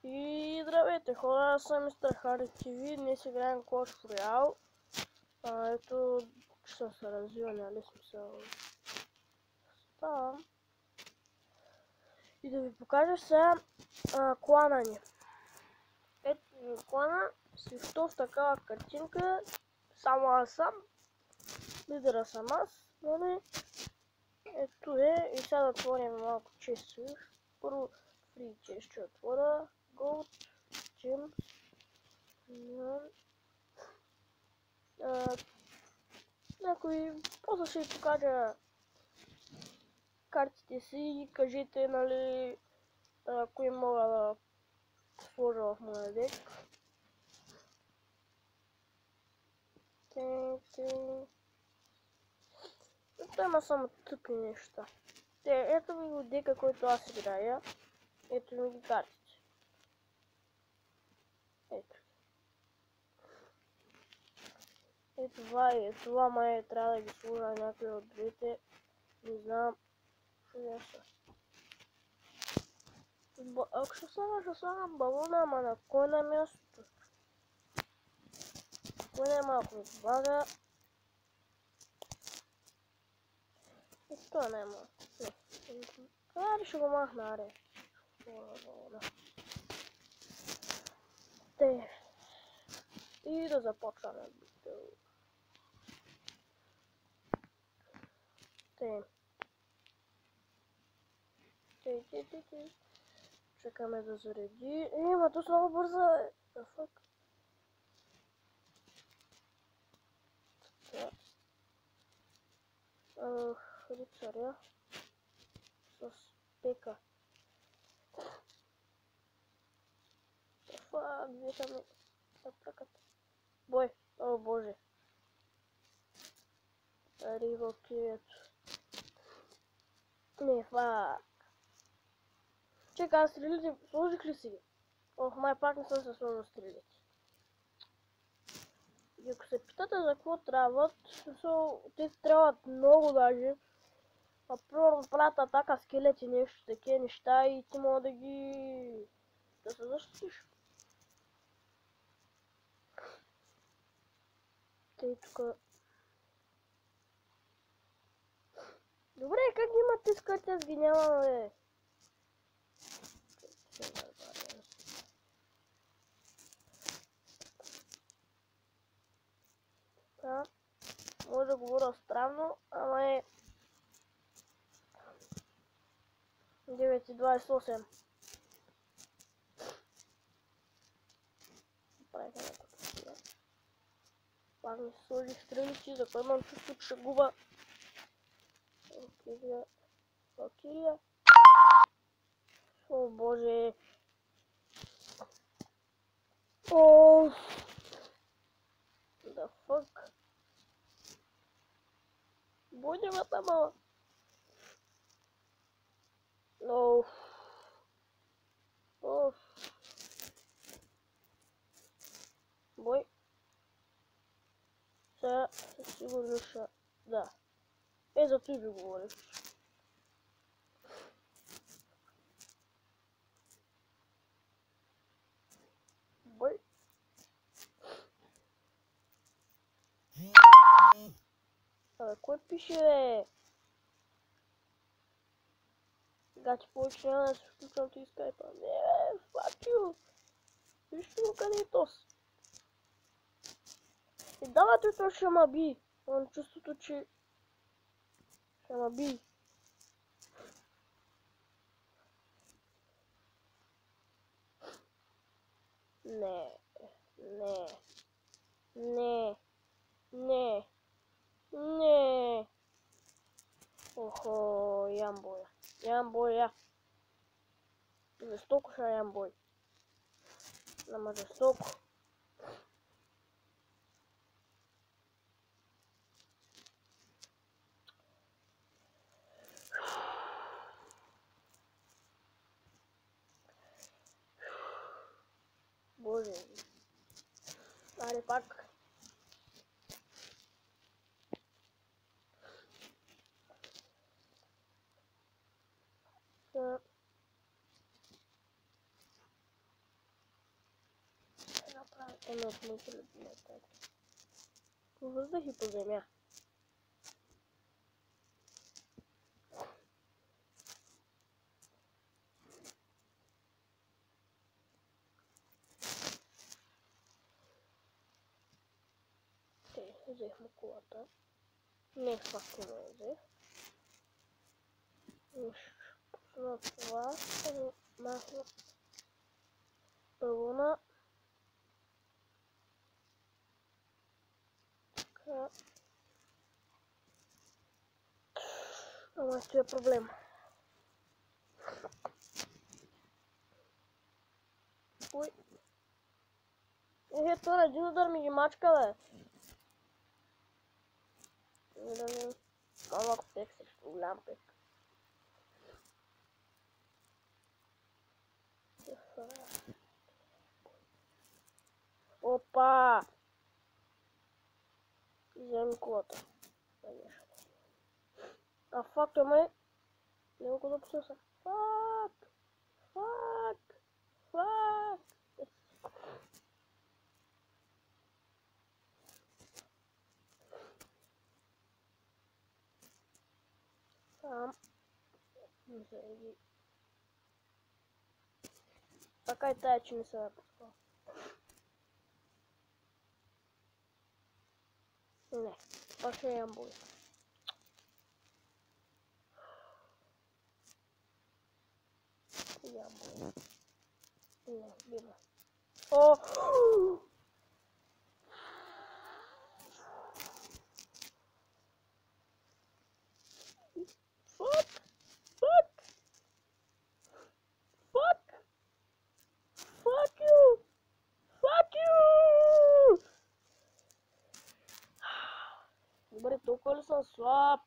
И здравейте хора, аз съм Мистер Хари ТВ, днес играем Clash Royale. Ето, че съм се развил, нали смисъл. Ставам. И да ви покажа сега клана ни. Ето ви клана, също в такава картинка, само аз съм. Лидера съм аз, нали? Ето е, и сега да отворим малко често. Първо фри чест ще отворя. Gold, Gems. После ще ви покажа картите си и кажете, нали, кои мога да сложа в моя дек. Ето има само тъпи неща. Ето ми го дека, който аз играя. Ето ми ги картите. Ето. Това май трябва да ги сложа някой от двете. Не знам. Ако ще слагам балона, ама на кой на мястото? Кой не малко ми добавя? И това не е малко. Аре ще го махна, аре. И да започваме. Чакаме да зареди. Ма то много бързо е. The fuck? Рицаря. С пека. The fuck? Где са ми атаката? Бой. О боже. Рива кието. Не, фак. Чекай, стрелите, сложих ли си ги? Ох, май пак не съм се сложил стрелите. И ако се питате за какво трябват, те трябват много даже. А примерно правят атака скелети, нещо такива неща и ти мога да ги... да се защитиш. Тъй тука... Добре, как ги имат тези карти, аз ги нямам, бе? Може да говоря странно, ама е 9:28. Правиха някакво такива. Пак ми се сложих стрелици, за кой имам чувство, че ще губа. Валкирия. О боже. О. The fuck. Будем это мало. Оф. Оф. Бой. Сега сигурно ще... Да. За той ви говориш. Бой. Кой пише, бе? Гати повече няма да се включвам ти скайпа. Не, бе, fuck you. Вижте го къде е тос. И давай той ще ма би. Имам чувството, че ще ма би. Не. Не. Не. Не. Не. Охо, ямбоя. Ямбоя. Жестоко ще ямбой. Ама жестоко. Боже. Аре пак. Едно от моите любими атаки. По въздух и по земя. Взехме колата. Не факто не взех. Почна това. Махна балона. Така. Ама ще е проблем. Ой. Това един удар ми ги мачка, бе. Малък пек срещу голям пек. Опа! Вземи колата. А факт ме... Не го да посъса. Фак! Фак! Фак! Там. Така и тая, че не се напускала. Не, пак ще ям бой. Ям бой. Не, бима. О! Фак! Фак! Фак! Fuck you! Fuck you! Добре, толкова ли съм слаб?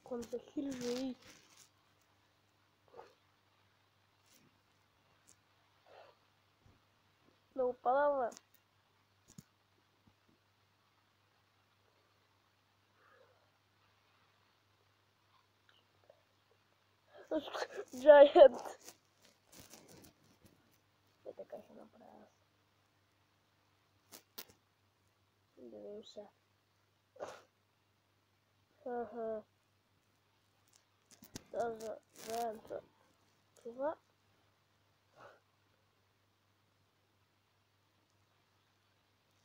Кон се хилжи. Да опадам, бе. Giant. Е, така ще направя аз. Да видим се. Аха. Да, за това.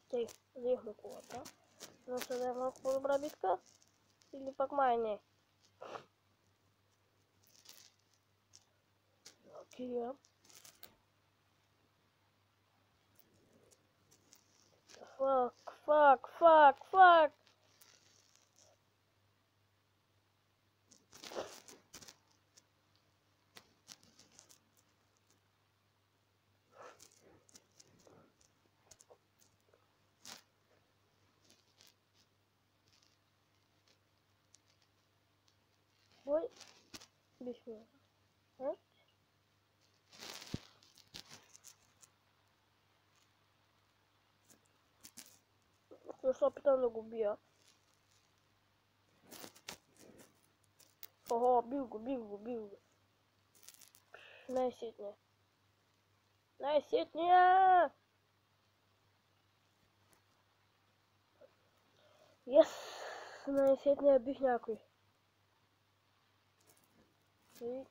Тей, взехме колата. Но ще да е малко по-добра битка. Или пак май не. Окей, Fuck. Ой, бешено. Ще опитам да го бия. Ого, бил го. Най-сетния. Yes! Най-сетния бих някой. И...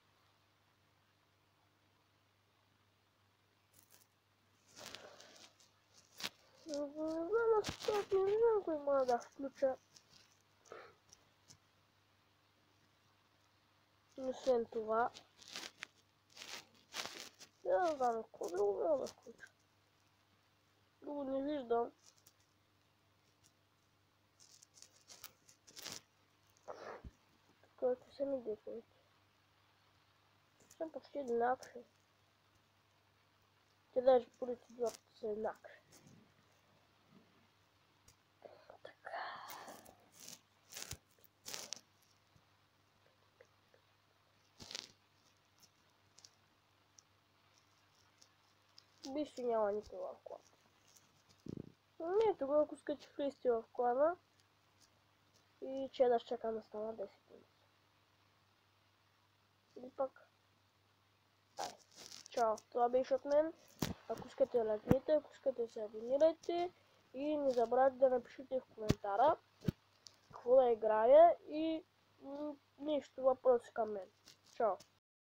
Не знам кой мога да включа. Освен това. Не знам, какво друго мога да включа. Друго не виждам. Какви са ми дековете? Съм почти еднакви. Те даже първите двата са еднакви. Така. Биш няма никой в клана. Не, тогава ако скачи влезти в клана и че да чака да стана 10 минути. Или пак... Ай, Чао! Това беше от мен. Ако искате лайкнете, ако искате се абонирайте и не забравяйте да напишете в коментара какво да играя и нещо въпроси към мен. Чао!